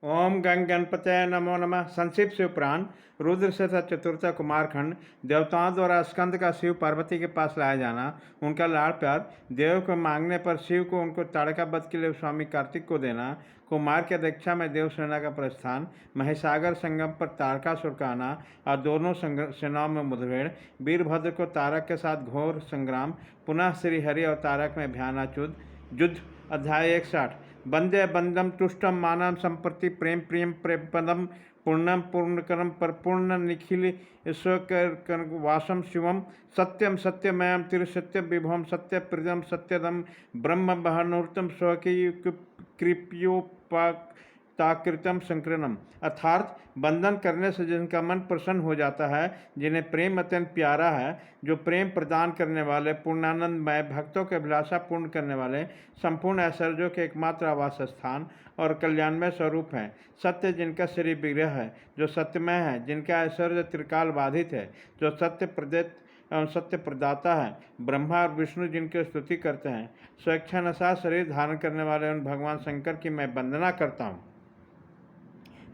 ओम गंग गणपतये नमो नमः। संक्षिप्त शिव पुराण रुद्र से चतुर्थ कुमारखंड। देवताओं द्वारा स्कंद का शिव पार्वती के पास लाया जाना, उनका लाड़ प्यार, देव को मांगने पर शिव को उनको ताड़का वध के लिए स्वामी कार्तिक को देना, कुमार की अध्यक्षता में देव सेना का प्रस्थान, महिसागर संगम पर तारकासुर का आना और दोनों सेनाओं में मुठभेड़, वीरभद्र को तारक के साथ घोर संग्राम, पुनः श्री हरि और तारक में भयानक युद्ध। अध्याय 61। वंदे बंदम तुष्टम मानव संप्रति प्रेम प्रियम प्रेमपदम पूर्णम पूर्णकरम परपूर्ण निखिल ईश्वर वासम शिवम सत्यम सत्यमयम तिरुसत्यम विभवम सत्य प्रदम सत्यदम ब्रह्म बहनूर्तम स्वकी कृप्योपाकृतम संकरणम। अर्थात बंधन करने से जिनका मन प्रसन्न हो जाता है, जिन्हें प्रेम अत्यंत प्यारा है, जो प्रेम प्रदान करने वाले पूर्णानंदमय भक्तों के अभिलाषा पूर्ण करने वाले संपूर्ण ऐश्वर्यों के एकमात्र आवास स्थान और कल्याणमय स्वरूप हैं। सत्य जिनका श्री विग्रह है, जो सत्यमय है, जिनका ऐश्वर्य त्रिकाल बाधित है, जो सत्य प्रदेत एवं सत्य प्रदाता है, ब्रह्मा और विष्णु जिनकी स्तुति करते हैं, स्वेच्छानुसार शरीर धारण करने वाले उन भगवान शंकर की मैं वंदना करता हूँ।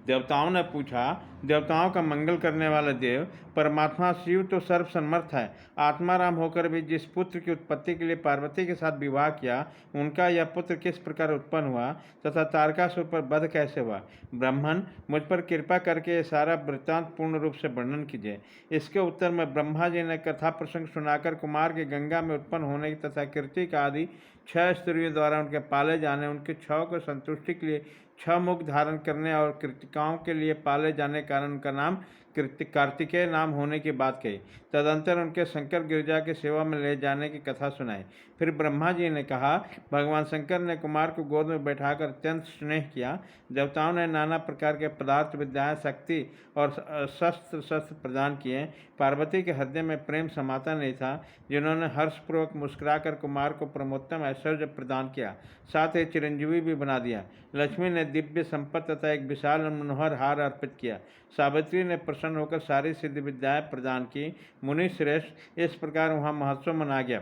देवताओं ने पूछा, देवताओं का मंगल करने वाले देव परमात्मा शिव तो सर्वसमर्थ है। आत्माराम होकर भी जिस पुत्र की उत्पत्ति के लिए पार्वती के साथ विवाह किया, उनका यह पुत्र किस प्रकार उत्पन्न हुआ तथा तारकासुर पर वध कैसे हुआ? ब्राह्मण, मुझ पर कृपा करके ये सारा वृत्तांत पूर्ण रूप से वर्णन कीजिए। इसके उत्तर में ब्रह्मा जी ने कथा प्रसंग सुनाकर कुमार के गंगा में उत्पन्न होने तथा कृतिक आदि 6 स्त्रियों द्वारा उनके पाले जाने, उनके 6 को संतुष्टि के लिए 6 मुख धारण करने और कृतिकाओं के लिए पाले जाने के कारण उनका नाम कार्तिकेय नाम होने की बात कही। तदंतर उनके शंकर गिरिजा की सेवा में ले जाने की कथा सुनाई। फिर ब्रह्मा जी ने कहा, भगवान शंकर ने कुमार को गोद में बैठाकर अत्यंत स्नेह किया। देवताओं ने नाना प्रकार के पदार्थ विद्याएं, शक्ति और शस्त्र प्रदान किए। पार्वती के हृदय में प्रेम समाता नहीं था, जिन्होंने हर्षपूर्वक मुस्कुराकर कुमार को परमोत्तम ऐश्वर्य प्रदान किया, साथ ही चिरंजीवी भी बना दिया। लक्ष्मी ने दिव्य संपत्ति तथा एक विशाल मनोहर हार अर्पित किया। सावित्री ने प्रसन्न होकर सारी सिद्ध विद्याएं प्रदान की। मुनि श्रेष्ठ, इस प्रकार वहाँ महोत्सव मना गया।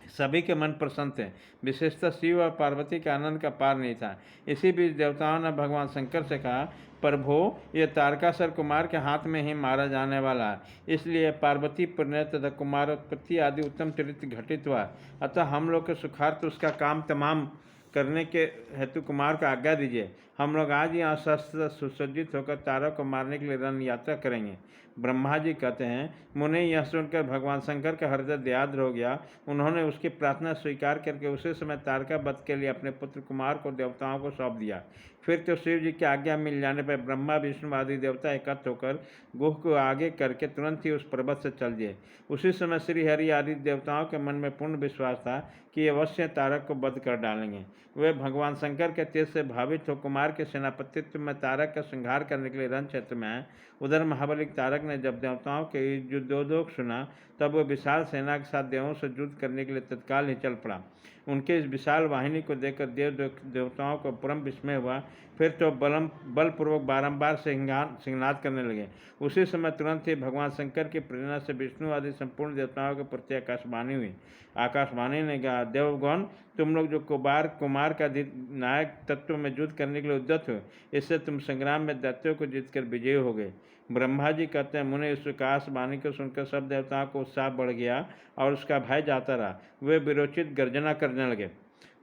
सभी के मन प्रसन्न थे। विशेषतः शिव और पार्वती के आनंद का पार नहीं था। इसी बीच देवताओं ने भगवान शंकर से कहा, प्रभो, ये तारकासुर कुमार के हाथ में ही मारा जाने वाला है, इसलिए पार्वती परिणय तथा कुमारोत्पत्ति आदि उत्तम चरित्र घटित हुआ। अतः हम लोग के सुखार्थ उसका काम तमाम करने के हेतु कुमार को आज्ञा दीजिए। हम लोग आज यहाँ शस्त्र सुसज्जित होकर तारों को मारने के लिए रण यात्रा करेंगे। ब्रह्मा जी कहते हैं, मुने यह सुनकर भगवान शंकर का हृदय दयाद्र हो गया। उन्होंने उसकी प्रार्थना स्वीकार करके उसी समय तारका वध के लिए अपने पुत्र कुमार को देवताओं को सौंप दिया। फिर तो शिव जी की आज्ञा मिल जाने पर ब्रह्मा विष्णु आदि देवता एकत्र होकर गुह को आगे करके तुरंत ही उस पर्वत से चल दिए। उसी समय श्री हरि आदि देवताओं के मन में पूर्ण विश्वास था कि अवश्य तारक को वध कर डालेंगे। वे भगवान शंकर के तेज से भावित हो कुमार के सेनापतित्व में तारक का संहार करने के लिए रण क्षेत्र में आए। उधर महाबलिक तारक ने जब देवताओं के युद्धोद्योग सुना, तब वह विशाल सेना के साथ देवों से युद्ध करने के लिए तत्काल ही चल पड़ा। उनके इस विशाल वाहिनी को देखकर देवताओं को परम विस्मय हुआ। फिर तो बलपूर्वक बारंबार सिंहनाद करने लगे। उसी समय तुरंत ही भगवान शंकर की प्रेरणा से विष्णु आदि संपूर्ण देवताओं के प्रति आकाशवाणी हुई। आकाशवाणी ने कहा, देवगण, तुम लोग जो कुमार का नायक तत्व में युद्ध करने के लिए उद्यत हो, इससे तुम संग्राम में दैत्यों को जीतकर विजयी हो गए। ब्रह्मा जी कहते हैं, मुने इस आकाशवाणी को सुनकर सब देवताओं को उत्साह बढ़ गया और उसका भय जाता रहा। वे विरोचित गर्जना करने लगे।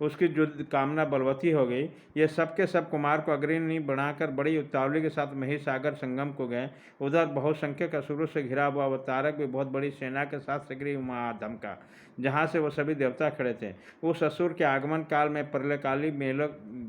उसकी युद्ध कामना बलवती हो गई। ये सब के सब कुमार को अग्रणी बनाकर बड़ी उतावली के साथ महिसागर संगम को गए। उधर बहुसंख्यक असुरों से घिरा हुआ वह तारक भी बहुत बड़ी सेना के साथ शीघ्र वहाँ धमका, जहाँ से वो सभी देवता खड़े थे। उस असुर के आगमन काल में प्रलयकाली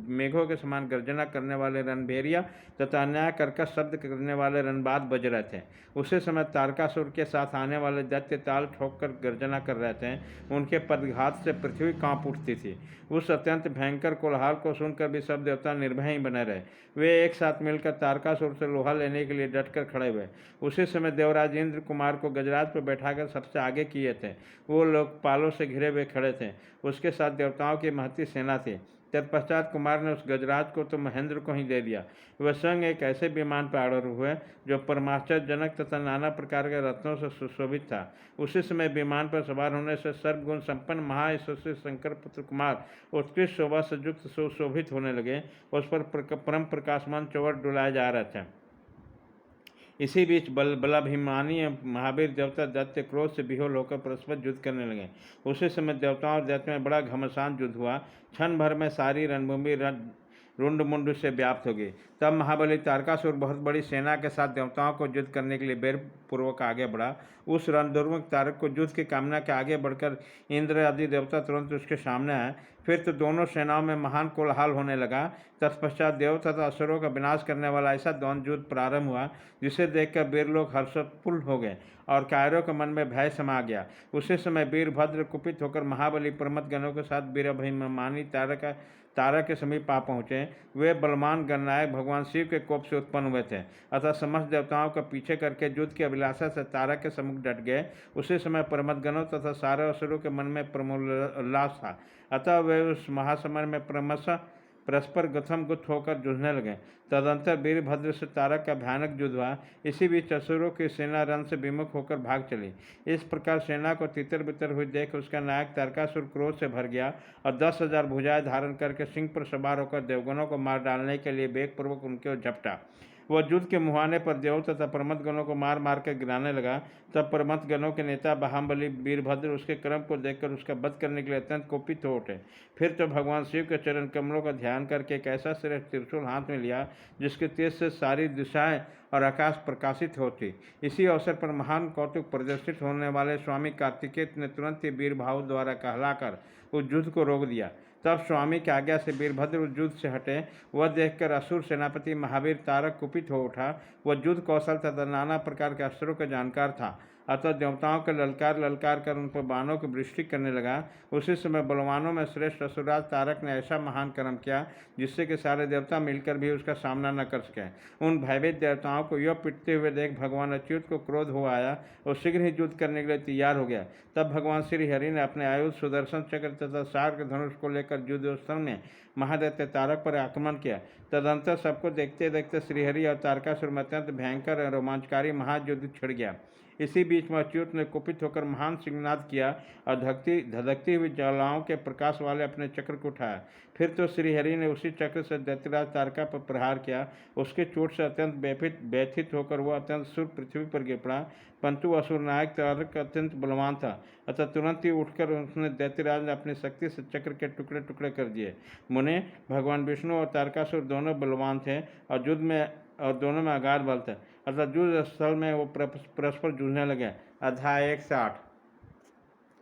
मेघों के समान गर्जना करने वाले रणभेरिया तथा अन्याय कर्कश शब्द करने वाले रणबाद बज रहे थे। उसी समय तारकासुर के साथ आने वाले दैत्य ताल ठोककर गर्जना कर रहे थे। उनके पदघात से पृथ्वी कांप उठती थी। उस अत्यंत भयंकर कोलाहल को सुनकर भी सब देवता निर्भय ही बने रहे। वे एक साथ मिलकर तारकासुर से लोहा लेने के लिए डटकर खड़े हुए। उसी समय देवराज इंद्र कुमार को गजराज पर बैठाकर सबसे आगे किए थे। वो लोग पालों से घिरे हुए खड़े थे। उसके साथ देवताओं की महती सेना थी। तत्पश्चात कुमार ने उस गजराज को तो महेंद्र को ही दे दिया। वह स्वयं एक ऐसे विमान पर आरूढ़ हुए जो परमाश्चर्यजनक तथा नाना प्रकार के रत्नों से सुशोभित था। उसी समय विमान पर सवार होने से सर्वगुण संपन्न महायशस्वी शंकर पुत्र कुमार उत्कृष्ट शोभा से युक्त सुशोभित होने लगे। उस पर परम प्रकाशमान चौवर डुलाए जा रहे थे। इसी बीच बलाभिमानी महावीर देवता दैत्य क्रोध से विह्वल होकर परस्पर युद्ध करने लगे। उसी समय देवताओं और दैत्यों में बड़ा घमासान युद्ध हुआ। क्षण भर में सारी रणभूमि रुंड मुंड से व्याप्त हो गई। तब महाबली तारकासुर बहुत बड़ी सेना के साथ देवताओं को युद्ध करने के लिए बेरपूर्वक आगे बढ़ा। उस रणदुर्मुख तारक को युद्ध की कामना के आगे बढ़कर इंद्र आदि देवता तुरंत उसके सामने आए। फिर तो दोनों सेनाओं में महान कोलाहल होने लगा। तत्पश्चात देव तथा असुरों का विनाश करने वाला ऐसा द्वंद्व युद्ध प्रारंभ हुआ जिसे देखकर वीर लोग हर्षोत्फुल्ल हो गए और कायरों के मन में भय समा गया। उसी समय वीरभद्र कुपित होकर महाबली प्रमथ गणों के साथ वीराभिमानी तारा के समीप आ पहुँचे। वे बलवान गणनायक भगवान शिव के कोप से उत्पन्न हुए थे, अतः समस्त देवताओं का पीछे करके युद्ध की अभिलाषा से तारा के सम्मुख डट गए। उसी समय प्रमथगणों तथा सारे असुरों के मन में प्रमोल्लास था, अतः वे उस महासमर में परस्पर गथम-गुथ होकर जूझने लगे। तदंतर वीरभद्र से तारक का भयानक युद्ध हुआ। इसी बीच असुरों की सेना रण से विमुख होकर भाग चली। इस प्रकार सेना को तितर-बितर हुई देख उसका नायक तारकासुर क्रोध से भर गया और 10,000 भुजाएं धारण करके सिंह पर सवार होकर देवगणों को मार डालने के लिए वेगपूर्वक उनके ओर झपटा। वह युद्ध के मुहाने पर देव तथा प्रमथगणों को मार मार कर गिराने लगा। तब प्रमथगणों के नेता महाबली वीरभद्र उसके क्रम को देखकर उसका वध करने के लिए अत्यंत कोपित हो उठे। फिर तो भगवान शिव के चरण कमलों का ध्यान करके एक ऐसा श्रेष्ठ त्रिशूल हाथ में लिया जिसके तेज से सारी दिशाएं और आकाश प्रकाशित होती। इसी अवसर पर महान कौतुक प्रदर्शित होने वाले स्वामी कार्तिकेय ने तुरंत ही वीरभाव द्वारा कहलाकर उस युद्ध को रोक दिया। तब स्वामी की आज्ञा से वीरभद्र उस युद्ध से हटे। वह देखकर असुर सेनापति महावीर तारक कुपित हो उठा। वह युद्ध कौशल तथा नाना प्रकार के अस्त्रों का जानकार था, अतः देवताओं के ललकार ललकार कर उन पर बाणों की वृष्टि करने लगा। उसी समय बलवानों में श्रेष्ठ असुरराज तारक ने ऐसा महान कर्म किया जिससे कि सारे देवता मिलकर भी उसका सामना न कर सके। उन भयभीत देवताओं को यह पिटते हुए देख भगवान अच्युत को क्रोध हो आया और शीघ्र ही युद्ध करने के लिए तैयार हो गया। तब भगवान श्री हरि ने अपने आयुध सुदर्शन चक्र तथा सार्क धनुष को लेकर युद्धस्थल में महादैत्य तारक पर आक्रमण किया। तदंतर सबको देखते देखते श्रीहरि और तारकासुर में अत्यंत भयंकर और रोमांचकारी महायुद्ध छिड़ गया। इसी बीच में अच्युत ने कुपित होकर महान सिंहनाद किया और धधकती हुई ज्वालाओं के प्रकाश वाले अपने चक्र को उठाया। फिर तो श्रीहरि ने उसी चक्र से दैत्यराज तारका पर प्रहार किया। उसके चोट से अत्यंत व्यथित होकर वह अत्यंत सुर पृथ्वी पर गिर पड़ा, परंतु असुर नायक तारक अत्यंत बलवान था, अतः तुरंत ही उठकर उसने दैत्यराज ने अपनी शक्ति से चक्र के टुकड़े टुकड़े कर दिए। मुने, भगवान विष्णु और तारकासुर दोनों बलवान थे और दोनों में अगाध बल था, अतः युद्ध स्थल में वो परस्पर जूझने लगे। अध्याय 160।